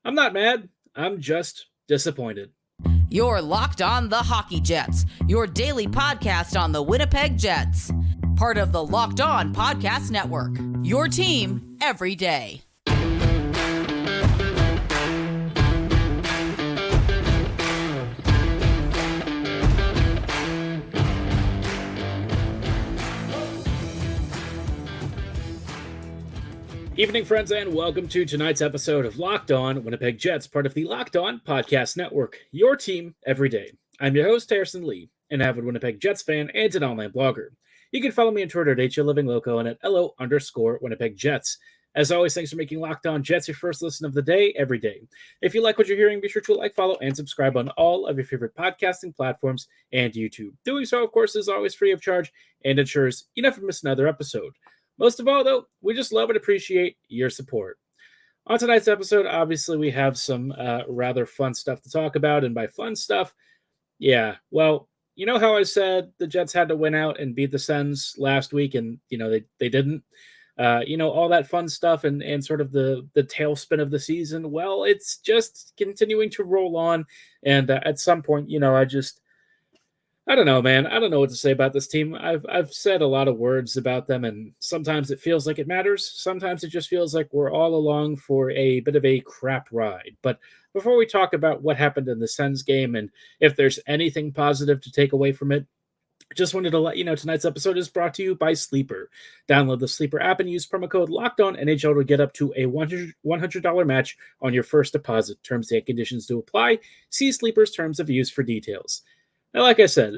I'm not mad. I'm just disappointed. You're Locked On the Hockey Jets, your daily podcast on the Winnipeg Jets. Part of the Locked On Podcast Network, your team every day. Evening, friends, and welcome to tonight's episode of Locked On Winnipeg Jets, part of the Locked On Podcast Network, your team every day. I'm your host, Harrison Lee, an avid Winnipeg Jets fan and an online blogger. You can follow me on Twitter at HLivingLoco and at LO_Winnipeg Jets. As always, thanks for making Locked On Jets your first listen of the day every day. If you like what you're hearing, be sure to like, follow, and subscribe on all of your favorite podcasting platforms and YouTube. Doing so, of course, is always free of charge and ensures you never miss another episode. Most of all, though, we just love and appreciate your support. On tonight's episode, obviously, we have some rather fun stuff to talk about. And by fun stuff, yeah, well, you know how I said the Jets had to win out and beat the Sens last week, and, they didn't? All that fun stuff and sort of the tailspin of the season. Well, it's just continuing to roll on. And at some point, I don't know, man. I don't know what to say about this team. I've said a lot of words about them, and sometimes it feels like it matters. Sometimes it just feels like we're all along for a bit of a crap ride. But before we talk about what happened in the Sens game and if there's anything positive to take away from it, I just wanted to let you know tonight's episode is brought to you by Sleeper. Download the Sleeper app and use promo code LOCKEDONNHL to get up to a $100 match on your first deposit. Terms and conditions do apply. See Sleeper's terms of use for details. Now, like I said,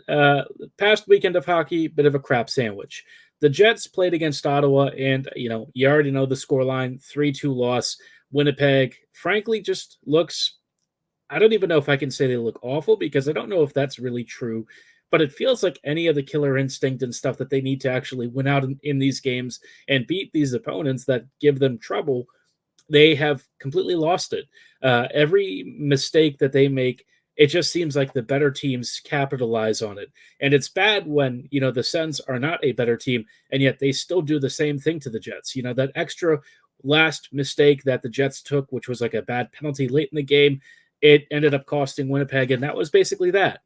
past weekend of hockey, bit of a crap sandwich. The Jets played against Ottawa, and, you already know the scoreline, 3-2 loss. Winnipeg, frankly, just looks, I don't even know if I can say they look awful, because I don't know if that's really true, but it feels like any of the killer instinct and stuff that they need to actually win out in these games and beat these opponents that give them trouble, they have completely lost it. Every mistake that they make, it just seems like the better teams capitalize on it. And it's bad when, the Sens are not a better team, and yet they still do the same thing to the Jets. That extra last mistake that the Jets took, which was like a bad penalty late in the game, it ended up costing Winnipeg, and that was basically that.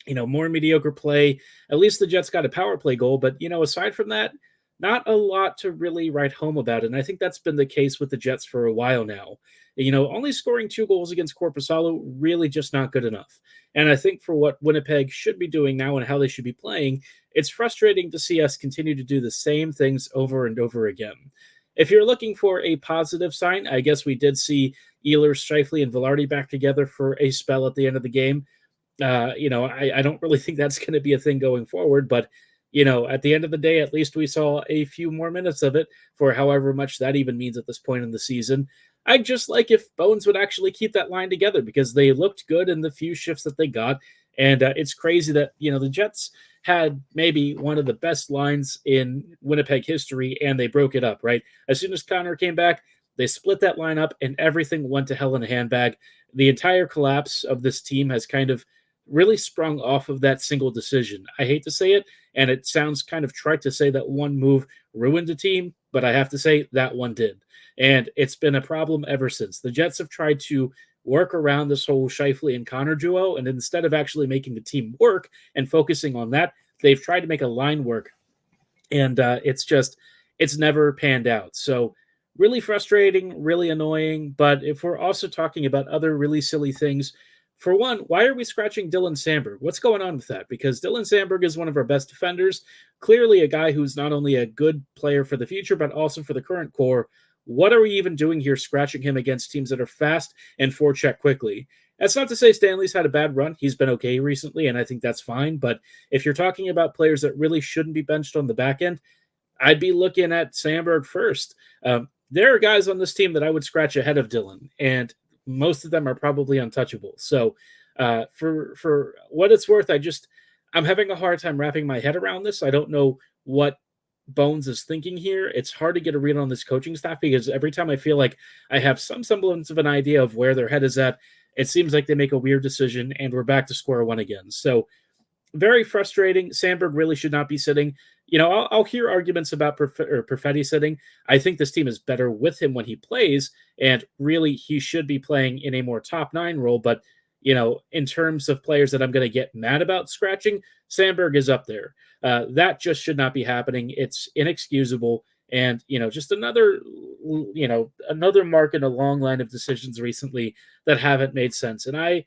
More mediocre play. At least the Jets got a power play goal, but, aside from that, not a lot to really write home about. And I think that's been the case with the Jets for a while now. Only scoring 2 goals against Korpisalo, really just not good enough. And I think for what Winnipeg should be doing now and how they should be playing, it's frustrating to see us continue to do the same things over and over again. If you're looking for a positive sign, I guess we did see Ehlers-Scheifele and Vilardi back together for a spell at the end of the game. I don't really think that's going to be a thing going forward, but at the end of the day, at least we saw a few more minutes of it for however much that even means at this point in the season. I'd just like if Bones would actually keep that line together, because they looked good in the few shifts that they got. And it's crazy that, the Jets had maybe one of the best lines in Winnipeg history, and they broke it up, right? As soon as Connor came back, they split that line up, and everything went to hell in a handbag. The entire collapse of this team has kind of really sprung off of that single decision. I hate to say it, and it sounds kind of trite to say that one move ruined the team, but I have to say that one did. And it's been a problem ever since. The Jets have tried to work around this whole Scheifele and Connor duo, and instead of actually making the team work and focusing on that, they've tried to make a line work. And it's never panned out. So really frustrating, really annoying. But if we're also talking about other really silly things, for one, why are we scratching Dylan Samberg? What's going on with that? Because Dylan Samberg is one of our best defenders, clearly a guy who's not only a good player for the future, but also for the current core. What are we even doing here scratching him against teams that are fast and forecheck quickly? That's not to say Stanley's had a bad run. He's been okay recently, and I think that's fine. But if you're talking about players that really shouldn't be benched on the back end, I'd be looking at Samberg first. There are guys on this team that I would scratch ahead of Dylan, and most of them are probably untouchable. So for what it's worth, I'm having a hard time wrapping my head around this. I don't know what Bones is thinking here. It's hard to get a read on this coaching staff, because every time I feel like I have some semblance of an idea of where their head is at, it seems like they make a weird decision and we're back to square one again. So very frustrating. Sandberg really should not be sitting. I'll hear arguments about Perfetti sitting. I think this team is better with him when he plays, and really he should be playing in a more top nine role. But, in terms of players that I'm going to get mad about scratching, Sandberg is up there. That just should not be happening. It's inexcusable. And, just another mark in a long line of decisions recently that haven't made sense. And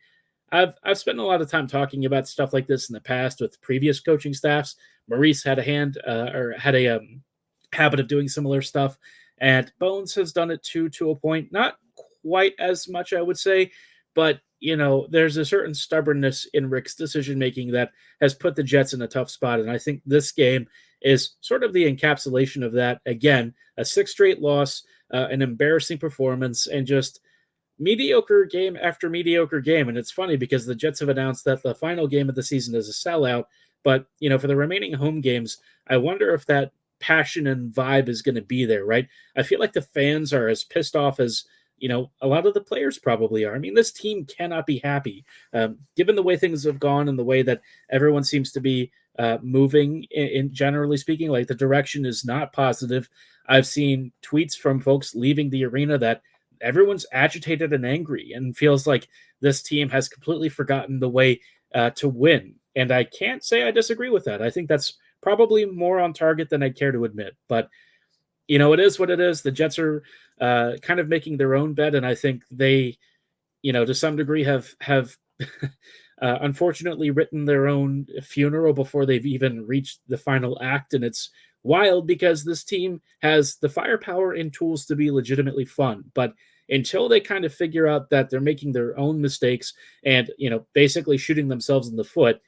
I've spent a lot of time talking about stuff like this in the past with previous coaching staffs. Maurice had a habit of doing similar stuff, and Bones has done it too, to a point. Not quite as much, I would say, but there's a certain stubbornness in Rick's decision making that has put the Jets in a tough spot, and I think this game is sort of the encapsulation of that. Again, a 6th straight loss, an embarrassing performance, and just mediocre game after mediocre game. And it's funny because the Jets have announced that the final game of the season is a sellout. But, for the remaining home games, I wonder if that passion and vibe is going to be there, right? I feel like the fans are as pissed off as, a lot of the players probably are. I mean, this team cannot be happy. Given the way things have gone and the way that everyone seems to be moving in generally speaking, like the direction is not positive. I've seen tweets from folks leaving the arena that everyone's agitated and angry and feels like this team has completely forgotten the way to win. And I can't say I disagree with that. I think that's probably more on target than I'd care to admit. But, it is what it is. The Jets are kind of making their own bed. And I think they, to some degree have unfortunately written their own funeral before they've even reached the final act. And it's wild because this team has the firepower and tools to be legitimately fun. But until they kind of figure out that they're making their own mistakes and, basically shooting themselves in the foot,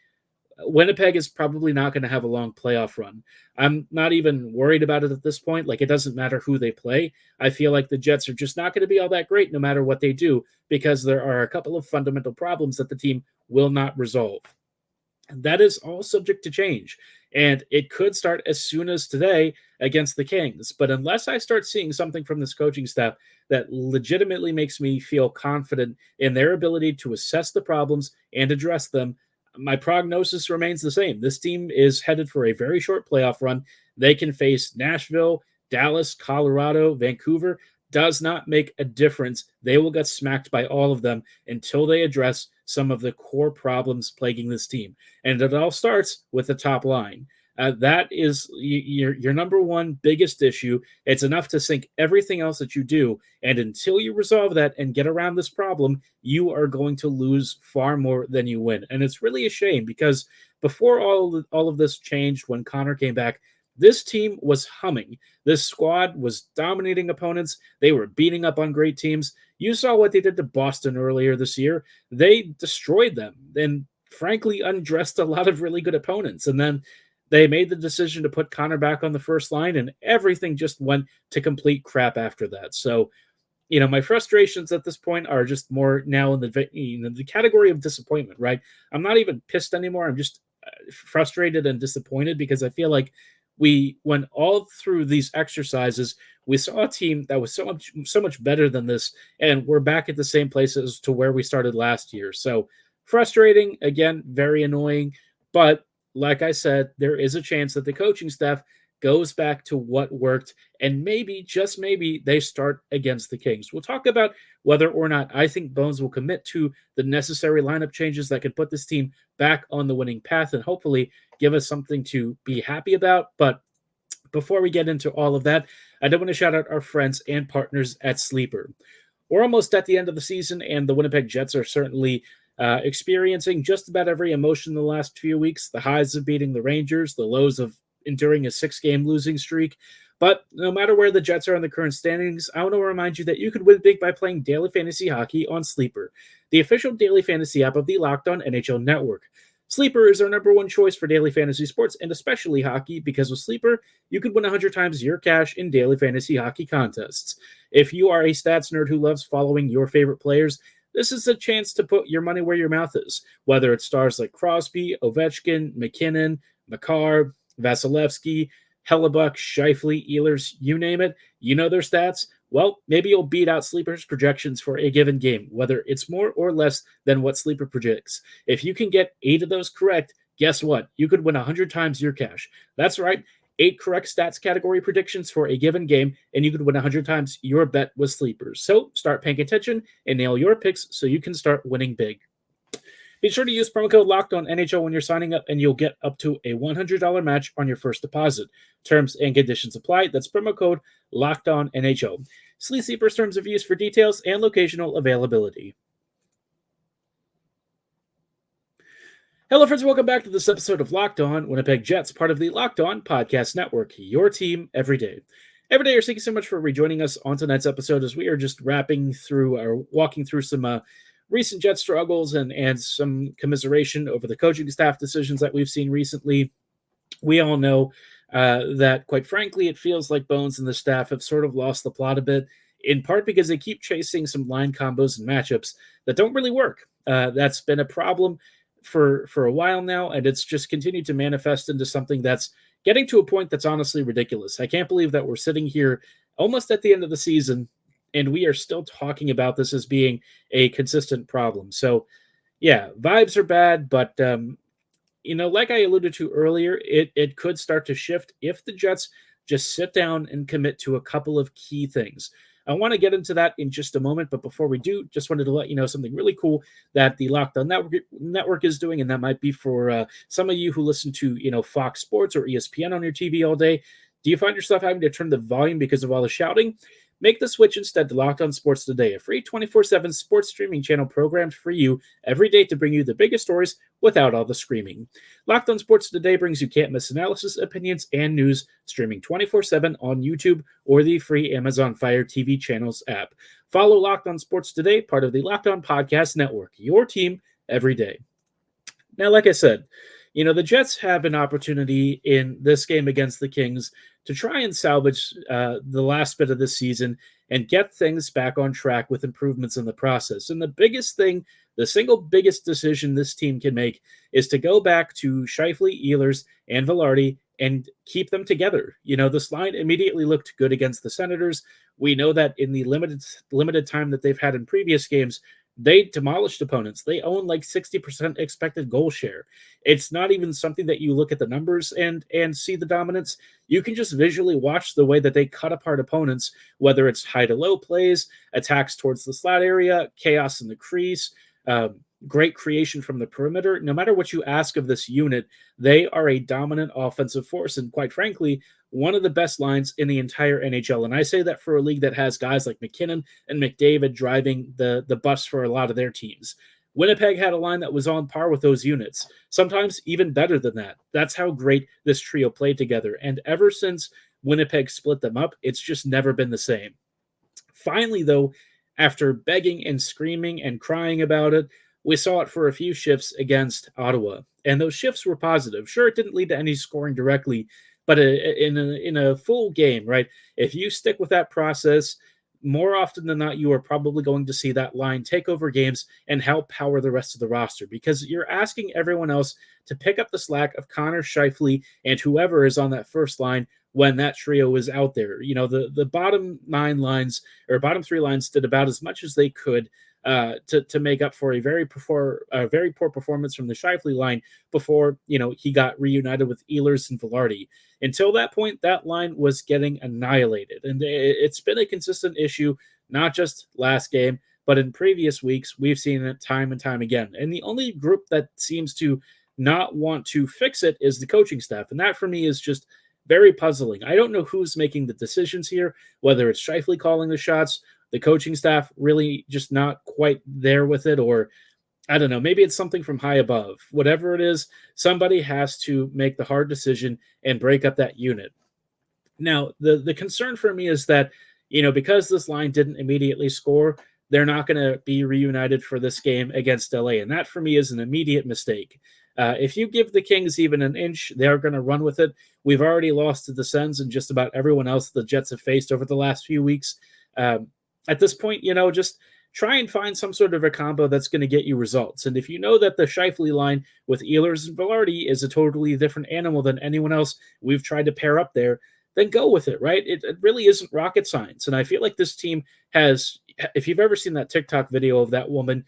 Winnipeg is probably not going to have a long playoff run. I'm not even worried about it at this point. Like, it doesn't matter who they play. I feel like the Jets are just not going to be all that great no matter what they do, because there are a couple of fundamental problems that the team will not resolve. That is all subject to change. And it could start as soon as today against the Kings. But unless I start seeing something from this coaching staff that legitimately makes me feel confident in their ability to assess the problems and address them, my prognosis remains the same. This team is headed for a very short playoff run. They can face Nashville, Dallas, Colorado, Vancouver. Does not make a difference. They will get smacked by all of them until they address some of the core problems plaguing this team. And it all starts with the top line. That is your number one biggest issue. It's enough to sink everything else that you do. And until you resolve that and get around this problem, you are going to lose far more than you win. And it's really a shame because before all of this changed, when Connor came back, this team was humming. This squad was dominating opponents. They were beating up on great teams. You saw what they did to Boston earlier this year. They destroyed them and frankly undressed a lot of really good opponents. And then they made the decision to put Connor back on the first line, and everything just went to complete crap after that. So, my frustrations at this point are just more now in the category of disappointment, right? I'm not even pissed anymore. I'm just frustrated and disappointed because I feel like we went all through these exercises. We saw a team that was so much better than this, and we're back at the same place as to where we started last year. So frustrating, again, very annoying, but like I said, there is a chance that the coaching staff goes back to what worked, and maybe, just maybe, they start against the Kings. We'll talk about whether or not I think Bones will commit to the necessary lineup changes that can put this team back on the winning path and hopefully give us something to be happy about. But before we get into all of that, I do want to shout out our friends and partners at Sleeper. We're almost at the end of the season, and the Winnipeg Jets are certainly experiencing just about every emotion in the last few weeks. The highs of beating the Rangers, the lows of enduring a 6-game losing streak. But no matter where the Jets are in the current standings, I want to remind you that you could win big by playing daily fantasy hockey on Sleeper, the official daily fantasy app of the Locked On NHL Network. Sleeper is our number one choice for daily fantasy sports and especially hockey, because with Sleeper, you could win 100 times your cash in daily fantasy hockey contests. If you are a stats nerd who loves following your favorite players, this is a chance to put your money where your mouth is, whether it's stars like Crosby, Ovechkin, McKinnon, Makar, Vasilevsky, Hellebuck, Scheifele, Ehlers, you name it, you know their stats. Well, maybe you'll beat out Sleeper's projections for a given game, whether it's more or less than what Sleeper predicts. If you can get 8 of those correct, guess what? You could win 100 times your cash. That's right. 8 correct stats category predictions for a given game, and you could win 100 times your bet with sleepers. So start paying attention and nail your picks so you can start winning big. Be sure to use promo code LOCKEDONNHL when you're signing up, and you'll get up to a $100 match on your first deposit. Terms and conditions apply. That's promo code LOCKEDONNHL. See Sleepers terms of use for details and locational availability. Hello, friends. Welcome back to this episode of Locked On Winnipeg Jets, part of the Locked On Podcast Network, your team every day. Every day, thank you so much for rejoining us on tonight's episode as we are just walking through some recent Jet struggles and some commiseration over the coaching staff decisions that we've seen recently. We all know that, quite frankly, it feels like Bones and the staff have sort of lost the plot a bit, in part because they keep chasing some line combos and matchups that don't really work. That's been a problem for a while now, and it's just continued to manifest into something that's getting to a point that's honestly ridiculous. I can't believe that we're sitting here almost at the end of the season and we are still talking about this as being a consistent problem. So yeah, vibes are bad, but like I alluded to earlier, it could start to shift if the Jets just sit down and commit to a couple of key things. I want to get into that in just a moment, but before we do, just wanted to let you know something really cool that the Locked On Network is doing, and that might be for some of you who listen to Fox Sports or ESPN on your TV all day. Do you find yourself having to turn the volume because of all the shouting? Make the switch instead to Locked On Sports Today, a free 24/7 sports streaming channel programmed for you every day to bring you the biggest stories without all the screaming. Locked On Sports Today brings you can't-miss analysis, opinions, and news, streaming 24/7 on YouTube or the free Amazon Fire TV channels app. Follow Locked On Sports Today, part of the Locked On Podcast Network, your team every day. Now, like I said, the Jets have an opportunity in this game against the Kings to try and salvage the last bit of this season and get things back on track with improvements in the process. And the biggest thing, the single biggest decision this team can make is to go back to Scheifele, Ehlers, and Vilardi and keep them together. This line immediately looked good against the Senators. We know that in the limited time that they've had in previous games, they demolished opponents. They own like 60% expected goal share. It's not even something that you look at the numbers and see the dominance. You can just visually watch the way that they cut apart opponents, whether it's high to low plays, attacks towards the slot area, chaos in the crease, great creation from the perimeter. No matter what you ask of this unit, they are a dominant offensive force. And quite frankly, one of the best lines in the entire NHL. And I say that for a league that has guys like McKinnon and McDavid driving the bus for a lot of their teams. Winnipeg had a line that was on par with those units, sometimes even better than that. That's how great this trio played together. And ever since Winnipeg split them up, it's just never been the same. Finally, though, after begging and screaming and crying about it, we saw it for a few shifts against Ottawa. And those shifts were positive. Sure, it didn't lead to any scoring directly, but in a full game, right? If you stick with that process, more often than not, you are probably going to see that line take over games and help power the rest of the roster, because you're asking everyone else to pick up the slack of Connor, Scheifele, and whoever is on that first line when that trio is out there. The bottom 9 lines or bottom 3 lines did about as much as they could to make up for a very poor performance from the Scheifele line before he got reunited with Ehlers and Vilardi. Until that point, that line was getting annihilated, and it's been a consistent issue, not just last game, but in previous weeks. We've seen it time and time again, and the only group that seems to not want to fix it is the coaching staff, and that for me is just very puzzling. I don't know who's making the decisions here, whether it's Scheifele calling the shots, the coaching staff really just not quite there with it, or I don't know, maybe it's something from high above. Whatever it is, somebody has to make the hard decision and break up that unit. Now, the concern for me is that, because this line didn't immediately score, they're not going to be reunited for this game against LA. And that for me is an immediate mistake. If you give the Kings even an inch, they're going to run with it. We've already lost to the Sens and just about everyone else the Jets have faced over the last few weeks. At this point, just try and find some sort of a combo that's going to get you results. And if you know that the Scheifele line with Ehlers and Vilardi is a totally different animal than anyone else we've tried to pair up there, then go with it, right? It really isn't rocket science. And I feel like this team has, if you've ever seen that TikTok video of that woman,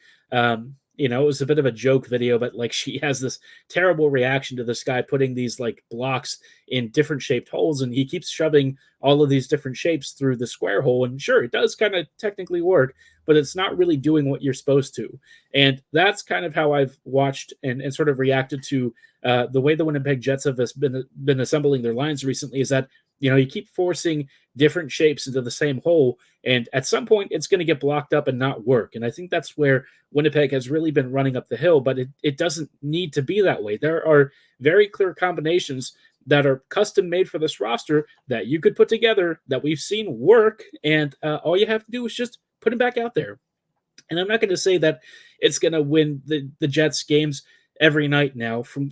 it was a bit of a joke video, but like she has this terrible reaction to this guy putting these like blocks in different shaped holes, and he keeps shoving all of these different shapes through the square hole. And sure, it does kind of technically work, but it's not really doing what you're supposed to. And that's kind of how I've watched and sort of reacted to the way the Winnipeg Jets have been assembling their lines recently, is that you keep forcing different shapes into the same hole, and at some point it's going to get blocked up and not work. And I think that's where Winnipeg has really been running up the hill, but it doesn't need to be that way. There are very clear combinations that are custom made for this roster that you could put together that we've seen work, and all you have to do is just put them back out there. And I'm not going to say that it's going to win the Jets games every night now from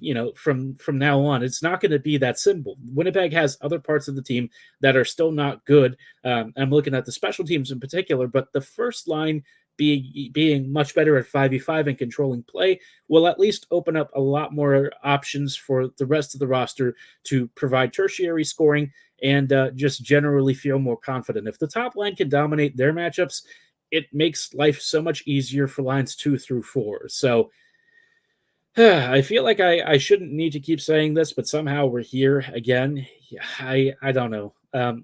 now on. It's not going to be that simple. Winnipeg has other parts of the team that are still not good. I'm looking at the special teams in particular, but the first line being much better at 5v5 and controlling play will at least open up a lot more options for the rest of the roster to provide tertiary scoring and just generally feel more confident. If the top line can dominate their matchups, it makes life so much easier for lines 2 through 4. So I feel like I shouldn't need to keep saying this, but somehow we're here again. I don't know.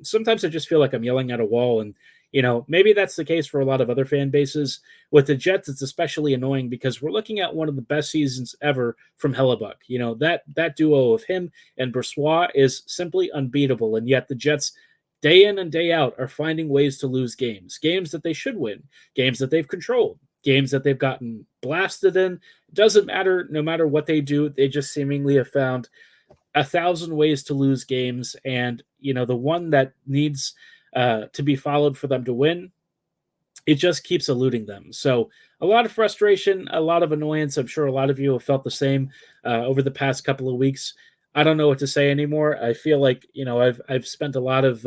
Sometimes I just feel like I'm yelling at a wall, and maybe that's the case for a lot of other fan bases. With the Jets, it's especially annoying because we're looking at one of the best seasons ever from Hellebuck. That duo of him and Brossoit is simply unbeatable, and yet the Jets, day in and day out, are finding ways to lose games that they should win, games that they've controlled, games that they've gotten blasted in. It doesn't matter. No matter what they do, they just seemingly have found 1,000 ways to lose games. And, the one that needs to be followed for them to win, it just keeps eluding them. So a lot of frustration, a lot of annoyance. I'm sure a lot of you have felt the same over the past couple of weeks. I don't know what to say anymore. I feel like, I've spent a lot of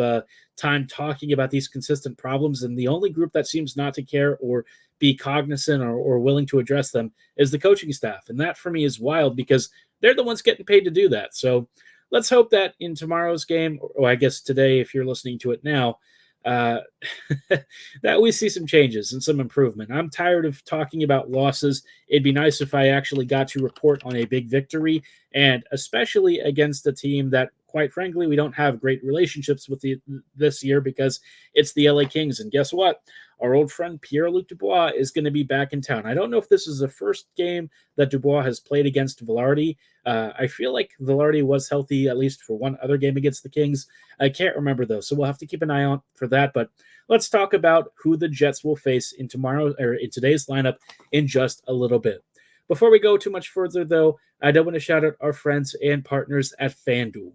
time talking about these consistent problems, and the only group that seems not to care or be cognizant or willing to address them is the coaching staff. And that for me is wild because they're the ones getting paid to do that. So let's hope that in tomorrow's game, or I guess today, if you're listening to it now, that we see some changes and some improvement. I'm tired of talking about losses. It'd be nice if I actually got to report on a big victory, and especially against a team that, quite frankly, we don't have great relationships with this year because it's the LA Kings. And guess what? Our old friend Pierre-Luc Dubois is going to be back in town. I don't know if this is the first game that Dubois has played against Vilardi. I feel like Vilardi was healthy at least for one other game against the Kings. I can't remember though, so we'll have to keep an eye on for that. But let's talk about who the Jets will face in today's lineup in just a little bit. Before we go too much further, though, I do want to shout out our friends and partners at FanDuel.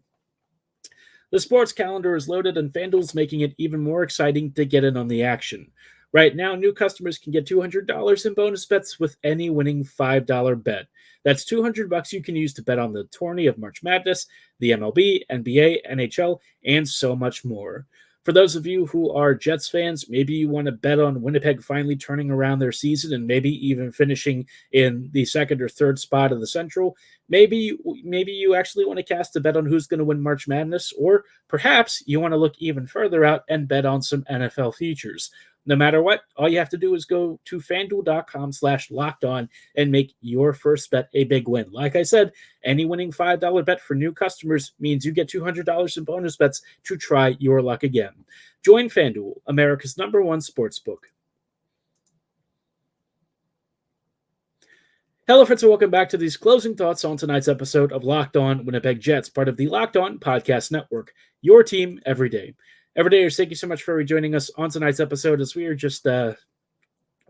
The sports calendar is loaded, and FanDuel's making it even more exciting to get in on the action. Right now, new customers can get $200 in bonus bets with any winning $5 bet. That's $200 you can use to bet on the tourney of March Madness, the MLB, NBA, NHL, and so much more. For those of you who are Jets fans, maybe you want to bet on Winnipeg finally turning around their season and maybe even finishing in the second or third spot of the Central. Maybe you actually want to cast a bet on who's going to win March Madness, or perhaps you want to look even further out and bet on some NFL futures. No matter what, all you have to do is go to FanDuel.com/lockedon and make your first bet a big win. Like I said, any winning $5 bet for new customers means you get $200 in bonus bets to try your luck again. Join FanDuel, America's #1 sportsbook. Hello, friends, and welcome back to these closing thoughts on tonight's episode of Locked On Winnipeg Jets, part of the Locked On Podcast Network, your team every day. Everydayers, thank you so much for rejoining us on tonight's episode as we are just we're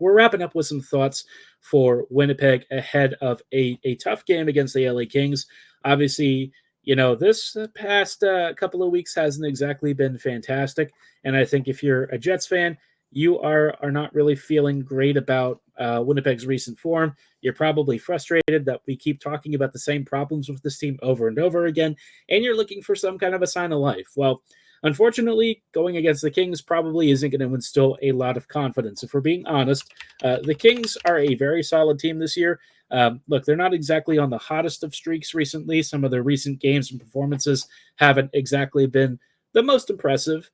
wrapping up with some thoughts for Winnipeg ahead of a tough game against the LA Kings. Obviously, this past couple of weeks hasn't exactly been fantastic, and I think if you're a Jets fan, you are not really feeling great about Winnipeg's recent form. You're probably frustrated that we keep talking about the same problems with this team over and over again, and you're looking for some kind of a sign of life. Well, unfortunately, going against the Kings probably isn't going to instill a lot of confidence. If we're being honest, the Kings are a very solid team this year. Look, they're not exactly on the hottest of streaks recently. Some of their recent games and performances haven't exactly been the most impressive.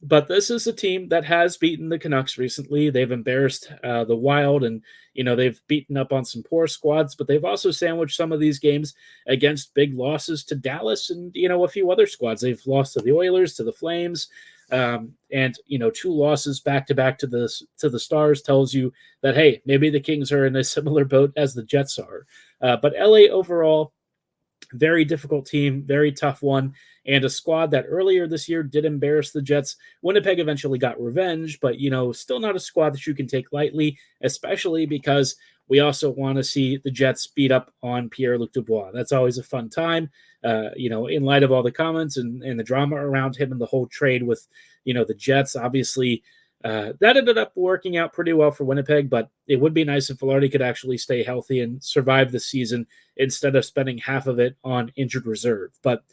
But this is a team that has beaten the Canucks recently. They've embarrassed the Wild, and they've beaten up on some poor squads. But they've also sandwiched some of these games against big losses to Dallas and a few other squads. They've lost to the Oilers, to the Flames, and two losses back to back to the Stars tells you that hey, maybe the Kings are in a similar boat as the Jets are. But LA overall, very difficult team, very tough one, and a squad that earlier this year did embarrass the Jets. Winnipeg eventually got revenge, but still not a squad that you can take lightly, especially because we also want to see the Jets beat up on Pierre-Luc Dubois. That's always a fun time, in light of all the comments and the drama around him and the whole trade with, the Jets. Obviously, that ended up working out pretty well for Winnipeg, but it would be nice if Vilardi could actually stay healthy and survive the season instead of spending half of it on injured reserve. But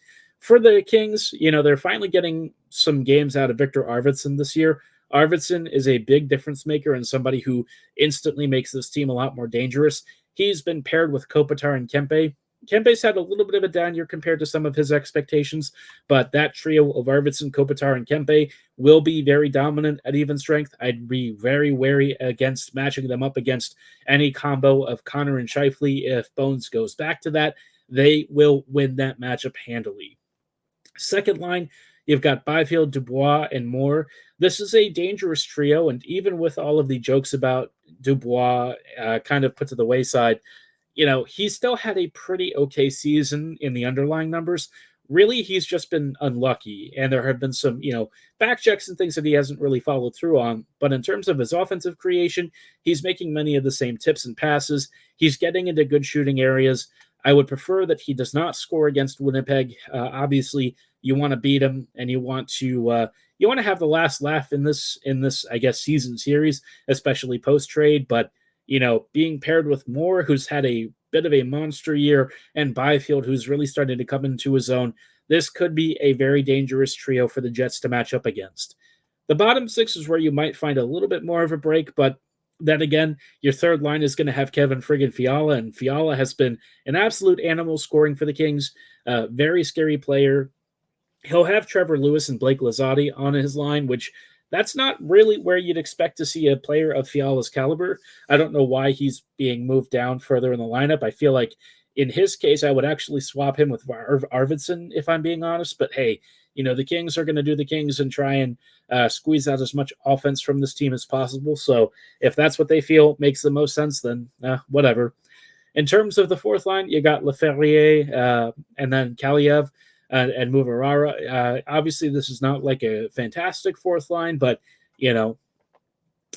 for the Kings, they're finally getting some games out of Victor Arvidsson this year. Arvidsson is a big difference maker and somebody who instantly makes this team a lot more dangerous. He's been paired with Kopitar and Kempe. Kempe's had a little bit of a down year compared to some of his expectations, but that trio of Arvidsson, Kopitar, and Kempe will be very dominant at even strength. I'd be very wary against matching them up against any combo of Connor and Scheifele. If Bones goes back to that, they will win that matchup handily. Second line, you've got Byfield, Dubois, and Moore. This is a dangerous trio, and even with all of the jokes about Dubois kind of put to the wayside, he still had a pretty okay season in the underlying numbers. Really, he's just been unlucky, and there have been some, back checks and things that he hasn't really followed through on. But in terms of his offensive creation, he's making many of the same tips and passes. He's getting into good shooting areas. I would prefer that he does not score against Winnipeg. Obviously, you want to beat him, and you want to have the last laugh in this, I guess, season series, especially post trade. But being paired with Moore, who's had a bit of a monster year, and Byfield, who's really starting to come into his own, this could be a very dangerous trio for the Jets to match up against. The bottom six is where you might find a little bit more of a break, but then again, your third line is going to have Kevin friggin' Fiala, and Fiala has been an absolute animal scoring for the Kings. Very scary player. He'll have Trevor Lewis and Blake Lizotte on his line, which that's not really where you'd expect to see a player of Fiala's caliber. I don't know why he's being moved down further in the lineup. I feel like in his case, I would actually swap him with Arvidsson, if I'm being honest. But hey, the Kings are going to do the Kings and try and squeeze out as much offense from this team as possible. So if that's what they feel makes the most sense, then whatever. In terms of the fourth line, you got Leferrier and then Kaliev. And Muvarara. Obviously, this is not like a fantastic fourth line, but,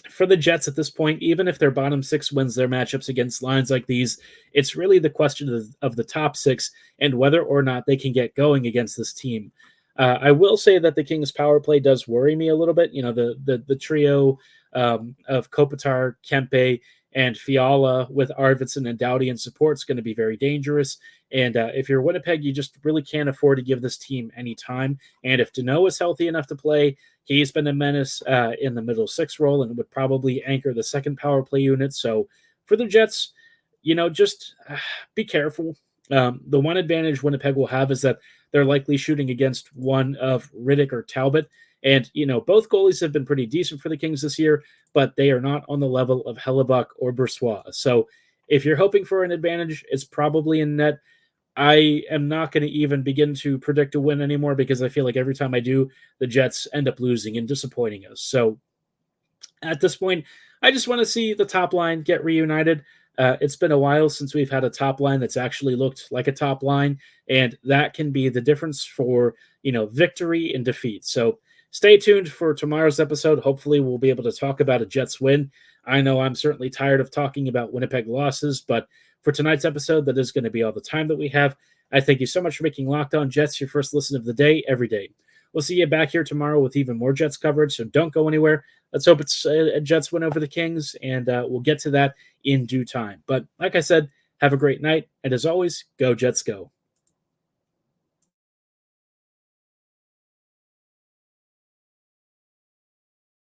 for the Jets at this point, even if their bottom six wins their matchups against lines like these, it's really the question of the top six and whether or not they can get going against this team. I will say that the Kings' power play does worry me a little bit. The trio of Kopitar, Kempe, and Fiala with Arvidsson and Doughty in support is going to be very dangerous. And if you're Winnipeg, you just really can't afford to give this team any time. And if Danault is healthy enough to play, he's been a menace in the middle six role and would probably anchor the second power play unit. So for the Jets, just be careful. The one advantage Winnipeg will have is that they're likely shooting against one of Riddick or Talbot. And, both goalies have been pretty decent for the Kings this year, but they are not on the level of Hellebuck or Boursois. So if you're hoping for an advantage, it's probably in net. I am not going to even begin to predict a win anymore because I feel like every time I do, the Jets end up losing and disappointing us. So at this point, I just want to see the top line get reunited. It's been a while since we've had a top line that's actually looked like a top line, and that can be the difference for, victory and defeat. So stay tuned for tomorrow's episode. Hopefully we'll be able to talk about a Jets win. I know I'm certainly tired of talking about Winnipeg losses, but for tonight's episode, that is going to be all the time that we have. I thank you so much for making Locked On Jets your first listen of the day every day. We'll see you back here tomorrow with even more Jets coverage, so don't go anywhere. Let's hope it's a Jets win over the Kings, and we'll get to that in due time. But like I said, have a great night, and as always, go Jets go.